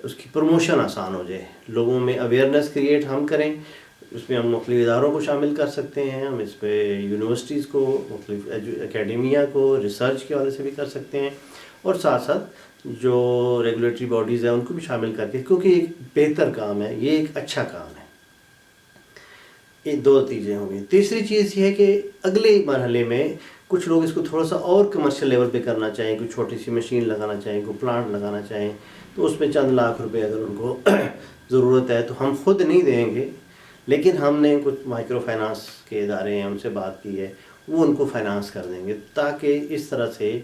اس کی پروموشن آسان ہو جائے، لوگوں میں اویئرنیس کریٹ ہم کریں. اس میں ہم مختلف اداروں کو شامل کر سکتے ہیں، ہم اس پہ یونیورسٹیز کو، مختلف اکیڈمیا کو، ریسرچ کے حوالے سے بھی کر سکتے ہیں، اور ساتھ ساتھ جو ریگولیٹری باڈیز ہیں ان کو بھی شامل کر کے، کیونکہ ایک بہتر کام ہے، یہ ایک اچھا کام ہے. یہ 2 چیزیں ہوں گی. تیسری چیز یہ ہے کہ اگلے مرحلے میں کچھ لوگ اس کو تھوڑا سا اور کمرشل لیول پہ کرنا چاہیں، کوئی چھوٹی سی مشین لگانا چاہیں، کوئی پلانٹ لگانا چاہیں، تو اس میں چند لاکھ روپے اگر ان کو ضرورت ہے تو ہم خود نہیں دیں گے، لیکن ہم نے کچھ مائکرو فائنانس کے ادارے ہیں ان سے بات کی ہے، وہ ان کو فائنانس کر دیں گے، تاکہ اس طرح سے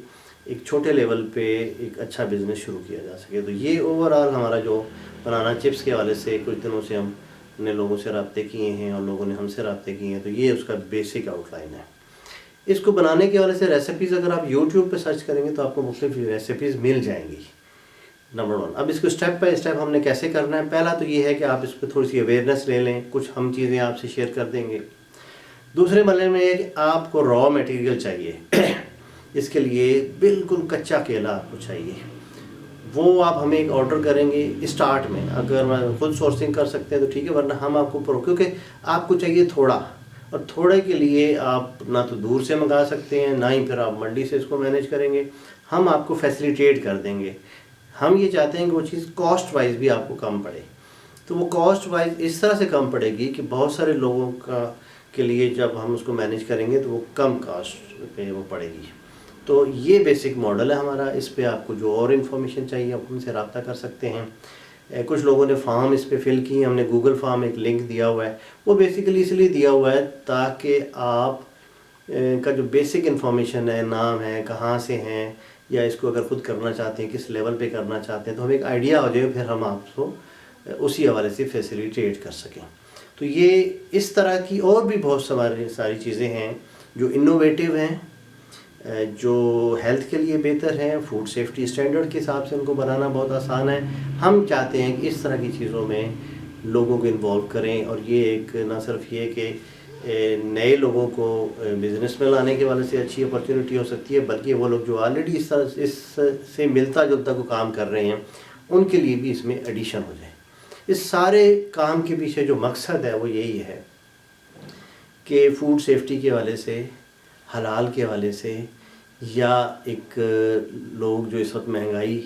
ایک چھوٹے لیول پہ ایک اچھا بزنس شروع کیا جا سکے. تو یہ اوور آل ہمارا جو بنانا چپس کے حوالے سے کچھ دنوں سے ہم نے لوگوں سے رابطے کیے ہیں اور لوگوں نے ہم سے رابطے کیے ہیں، تو یہ اس کا بیسک آؤٹ لائن ہے. اس کو بنانے کے حوالے سے ریسیپیز اگر آپ یوٹیوب پہ سرچ کریں گے تو آپ کو مختلف ریسیپیز مل جائیں گی. نمبر 1. اب اس کو اسٹیپ بائی اسٹیپ ہم نے کیسے کرنا ہے. پہلا تو یہ ہے کہ آپ اس پہ تھوڑی سی اویئرنیس لے لیں، کچھ ہم چیزیں آپ سے شیئر کر دیں گے. دوسرے مرحلے میں یہ کہ آپ کو را میٹیریل چاہیے. اس کے لیے بالکل کچا کیلا آپ کو چاہیے، وہ آپ ہمیں ایک آرڈر کریں گے اسٹارٹ میں. اگر خود سورسنگ کر سکتے ہیں تو ٹھیک ہے، ورنہ ہم آپ کو کیونکہ آپ کو چاہیے تھوڑا، اور تھوڑے کے لیے آپ نہ تو دور سے منگا سکتے ہیں، نہ ہی پھر آپ منڈی سے اس کو مینیج کریں گے. ہم آپ کو فیسیلیٹیٹ کر دیں گے. ہم یہ چاہتے ہیں کہ وہ چیز کاسٹ وائز بھی آپ کو کم پڑے. تو وہ کاسٹ وائز اس طرح سے کم پڑے گی کہ بہت سارے لوگوں کے لیے جب ہم اس کو مینیج کریں گے تو وہ کم کاسٹ پہ وہ پڑے گی. تو یہ بیسک ماڈل ہے ہمارا. اس پہ آپ کو جو اور انفارمیشن چاہیے آپ ہم سے رابطہ کر سکتے ہیں. کچھ لوگوں نے فارم اس پہ فل کی، ہم نے گوگل فارم ایک لنک دیا ہوا ہے. وہ بیسیکلی اس لیے دیا ہوا ہے تاکہ آپ کا جو بیسک انفارمیشن ہے، نام ہے، کہاں سے ہیں، یا اس کو اگر خود کرنا چاہتے ہیں کس لیول پہ کرنا چاہتے ہیں، تو ہمیں ایک آئیڈیا ہو جائے، پھر ہم آپ کو اسی حوالے سے فیسیلیٹیٹ کر سکیں. تو یہ اس طرح کی اور بھی بہت ساری چیزیں ہیں جو انوویٹیو ہیں، جو ہیلتھ کے لیے بہتر ہیں، فوڈ سیفٹی اسٹینڈرڈ کے حساب سے ان کو بنانا بہت آسان ہے. ہم چاہتے ہیں کہ اس طرح کی چیزوں میں لوگوں کو انوالو کریں، اور یہ ایک نہ صرف یہ کہ نئے لوگوں کو بزنس میں لانے کے والے سے اچھی اپرچونیٹی ہو سکتی ہے، بلکہ وہ لوگ جو آلریڈی اس سے ملتا جلتا کو کام کر رہے ہیں ان کے لیے بھی اس میں ایڈیشن ہو جائے. اس سارے کام کے پیچھے جو مقصد ہے وہ یہی ہے کہ فوڈ سیفٹی کے حوالے سے، حلال کے حوالے سے، یا ایک لوگ جو اس وقت مہنگائی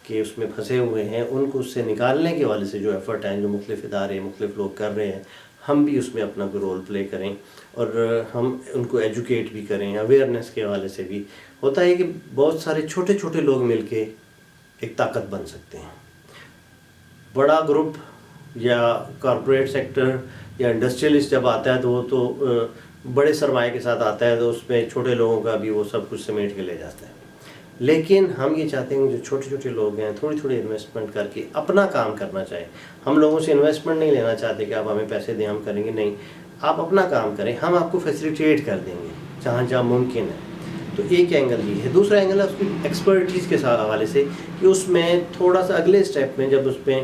کے اس میں پھنسے ہوئے ہیں ان کو اس سے نکالنے کے حوالے سے جو ایفرٹ ہیں، جو مختلف ادارے مختلف لوگ کر رہے ہیں، ہم بھی اس میں اپنا کوئی رول پلے کریں اور ہم ان کو ایجوکیٹ بھی کریں. اویئرنیس کے حوالے سے بھی ہوتا ہے کہ بہت سارے چھوٹے چھوٹے لوگ مل کے ایک طاقت بن سکتے ہیں. بڑا گروپ یا کارپوریٹ سیکٹر یا انڈسٹریلسٹ جب آتا ہے تو وہ تو بڑے سرمایہ کے ساتھ آتا ہے، تو اس میں چھوٹے لوگوں کا بھی وہ سب کچھ سمیٹ کے لے جاتا ہے. لیکن ہم یہ چاہتے ہیں کہ جو چھوٹے چھوٹے لوگ ہیں تھوڑی تھوڑی انویسٹمنٹ کر کے اپنا کام کرنا چاہیں. ہم لوگوں سے انویسٹمنٹ نہیں لینا چاہتے کہ آپ ہمیں پیسے دیں ہم کریں گے، نہیں، آپ اپنا کام کریں، ہم آپ کو فیسیلیٹیٹ کر دیں گے جہاں جہاں ممکن ہے. تو ایک اینگل یہ ہے. دوسرا اینگل ہے اس کی ایکسپرٹیز کے حوالے سے، کہ اس میں تھوڑا سا اگلے اسٹیپ میں جب اس پہ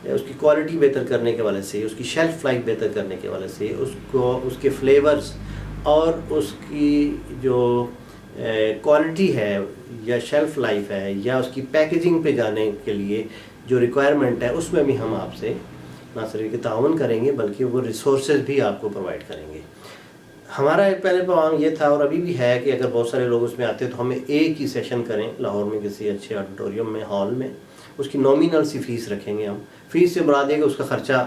اس کی کوالٹی بہتر کرنے کے حوالے سے، اس کی شیلف لائف بہتر کرنے کے حوالے سے، اس کے فلیورز اور اس کی جو کوالٹی ہے یا شیلف لائف ہے یا اس کی پیکیجنگ پہ جانے کے لیے جو ریکوائرمنٹ ہے، اس میں بھی ہم آپ سے نہ صرف تعاون کریں گے بلکہ وہ ریسورسز بھی آپ کو پرووائڈ کریں گے. ہمارا ایک پہلے پیغام یہ تھا اور ابھی بھی ہے کہ اگر بہت سارے لوگ اس میں آتے ہیں تو ہمیں ایک ہی سیشن کریں لاہور میں کسی اچھے آڈیٹوریم میں، ہال میں. اس کی نامینل سی فیس رکھیں گے ہم. فیس سے مراد ہے کہ اس کا خرچہ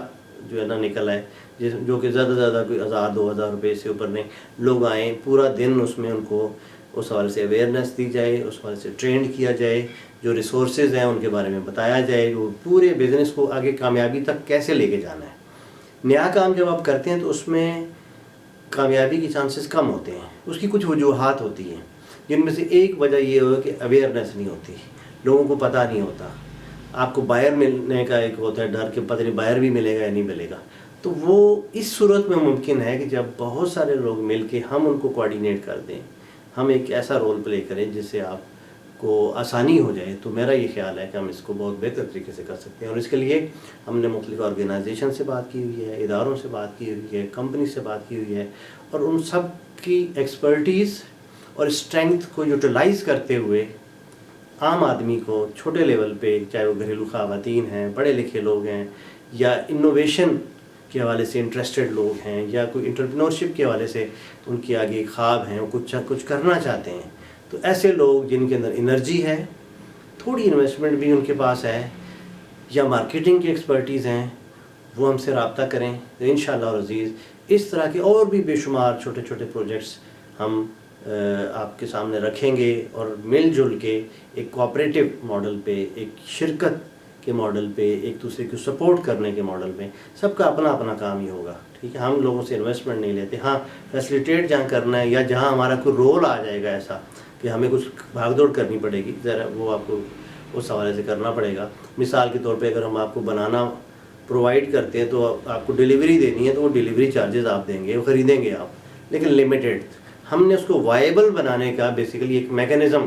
جو ہے نا نکل آئے، جو کہ زیادہ سے زیادہ کوئی 1000-2000 روپے سے اوپر نہیں. لوگ آئیں، پورا دن اس میں ان کو اس حوالے سے اویئرنیس دی جائے، اس حوالے سے ٹرینڈ کیا جائے، جو ریسورسز ہیں ان کے بارے میں بتایا جائے، جو پورے بزنس کو آگے کامیابی تک کیسے لے کے جانا ہے. نیا کام جب آپ کرتے ہیں تو اس میں کامیابی کی چانسز کم ہوتے ہیں. اس کی کچھ وجوہات ہوتی ہیں، جن میں سے ایک وجہ یہ ہو کہ اویئرنیس نہیں ہوتی، لوگوں کو پتہ نہیں ہوتا. آپ کو بائر ملنے کا ایک ہوتا ہے ڈر کہ پتہ نہیں بائر بھی ملے گا یا نہیں ملے گا. تو وہ اس صورت میں ممکن ہے کہ جب بہت سارے لوگ مل کے ہم ان کو کوآرڈینیٹ کر دیں، ہم ایک ایسا رول پلے کریں جس سے آپ کو آسانی ہو جائے. تو میرا یہ خیال ہے کہ ہم اس کو بہت بہتر طریقے سے کر سکتے ہیں. اور اس کے لیے ہم نے مختلف آرگنائزیشن سے بات کی ہوئی ہے، اداروں سے بات کی ہوئی ہے، کمپنی سے بات کی ہوئی ہے، اور ان سب کی ایکسپرٹیز اور اسٹرینگتھ کو یوٹیلائز کرتے ہوئے عام آدمی کو چھوٹے لیول پہ، چاہے وہ گھریلو خواتین ہیں، پڑھے لکھے لوگ ہیں، یا انوویشن کے حوالے سے انٹرسٹڈ لوگ ہیں، یا کوئی انٹرپرینورشپ کے حوالے سے ان کے آگے خواب ہیں، وہ کچھ کرنا چاہتے ہیں، تو ایسے لوگ جن کے اندر انرجی ہے، تھوڑی انویسٹمنٹ بھی ان کے پاس ہے، یا مارکیٹنگ کی ایکسپرٹیز ہیں، وہ ہم سے رابطہ کریں تو انشاءاللہ العزیز اس طرح کے اور بھی بے شمار چھوٹے چھوٹے پروجیکٹس ہم آپ کے سامنے رکھیں گے، اور مل جل کے ایک کوآپریٹو ماڈل پہ، ایک شرکت کے ماڈل پہ، ایک دوسرے کو سپورٹ کرنے کے ماڈل پہ، سب کا اپنا اپنا کام ہی ہوگا، ٹھیک ہے؟ ہم لوگوں سے انویسٹمنٹ نہیں لیتے، ہاں فیسلیٹیٹ جہاں کرنا ہے، یا جہاں ہمارا کوئی رول آ جائے گا ایسا کہ ہمیں کچھ بھاگ دوڑ کرنی پڑے گی، ذرا وہ آپ کو اس حوالے سے کرنا پڑے گا۔ مثال کے طور پہ اگر ہم آپ کو بنانا پرووائڈ کرتے ہیں تو آپ کو ڈیلیوری دینی ہے، تو وہ ڈیلیوری چارجز آپ دیں گے، وہ خریدیں گے آپ، لیکن لمیٹیڈ۔ ہم نے اس کو وائبل بنانے کا بیسیکلی ایک میکینزم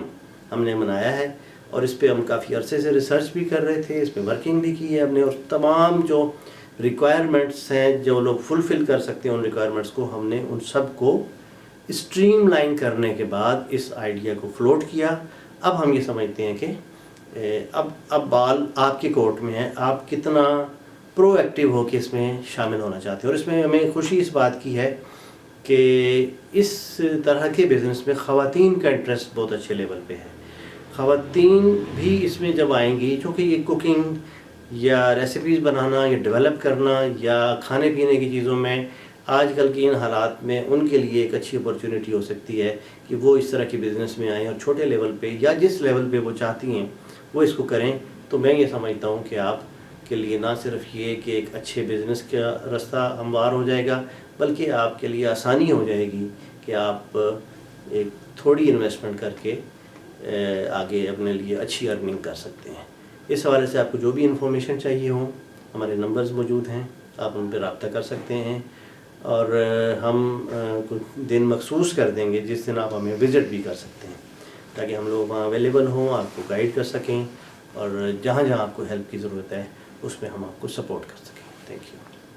ہم نے بنایا ہے، اور اس پہ ہم کافی عرصے سے ریسرچ بھی کر رہے تھے، اس پہ ورکنگ بھی کی ہے ہم نے، اور تمام جو ریکوائرمنٹس ہیں جو لوگ فلفل کر سکتے ہیں ان ریکوائرمنٹس کو ہم نے ان سب کو اسٹریم لائن کرنے کے بعد اس آئیڈیا کو فلوٹ کیا۔ اب ہم یہ سمجھتے ہیں کہ اب بال آپ کے کورٹ میں ہے، آپ کتنا پرو ایکٹیو ہو کے اس میں شامل ہونا چاہتے ہیں۔ اور اس میں ہمیں خوشی اس بات کی ہے کہ اس طرح کے بزنس میں خواتین کا انٹرسٹ بہت اچھے لیول پہ ہے۔ خواتین بھی اس میں جب آئیں گی، چونکہ یہ کوکنگ یا ریسیپیز بنانا یا ڈیولپ کرنا یا کھانے پینے کی چیزوں میں آج کل کی ان حالات میں ان کے لیے ایک اچھی اپرچونٹی ہو سکتی ہے کہ وہ اس طرح کے بزنس میں آئیں، اور چھوٹے لیول پہ یا جس لیول پہ وہ چاہتی ہیں وہ اس کو کریں۔ تو میں یہ سمجھتا ہوں کہ آپ کے لیے نہ صرف یہ کہ ایک اچھے بزنس کا راستہ ہموار ہو جائے گا، بلکہ آپ کے لیے آسانی ہو جائے گی کہ آپ ایک تھوڑی انویسٹمنٹ کر کے آگے اپنے لیے اچھی ارننگ کر سکتے ہیں۔ اس حوالے سے آپ کو جو بھی انفارمیشن چاہیے ہوں، ہمارے نمبرز موجود ہیں، آپ ان پہ رابطہ کر سکتے ہیں، اور ہم کچھ دن مخصوص کر دیں گے جس دن آپ ہمیں وزٹ بھی کر سکتے ہیں، تاکہ ہم لوگ وہاں اویلیبل ہوں، آپ کو گائیڈ کر سکیں، اور جہاں جہاں آپ کو ہیلپ کی ضرورت ہے اس میں ہم آپ کو سپورٹ کر سکیں۔ Thank you.